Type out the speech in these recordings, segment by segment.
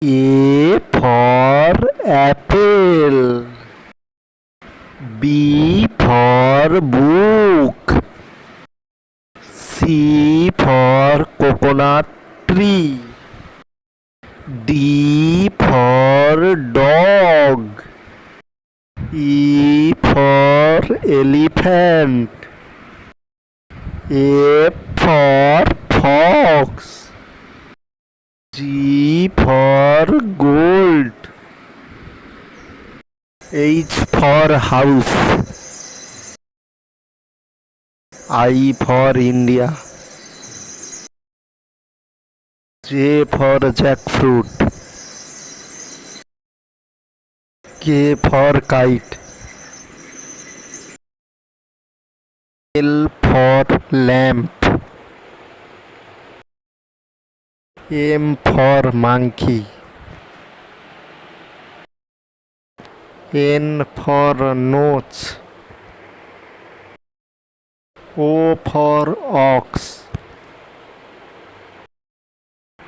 A for apple. B for book. C for coconut tree. D for dog. E for elephant. F for fox. G for gold. H for house. I for India. J for jackfruit. K for kite. L for lamp. M for monkey. N for nose. O for ox.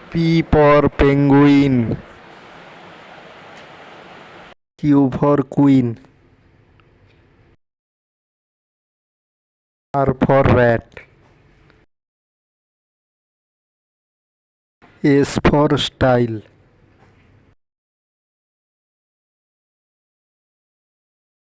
P for penguin. Q for queen. R for rat. S for style.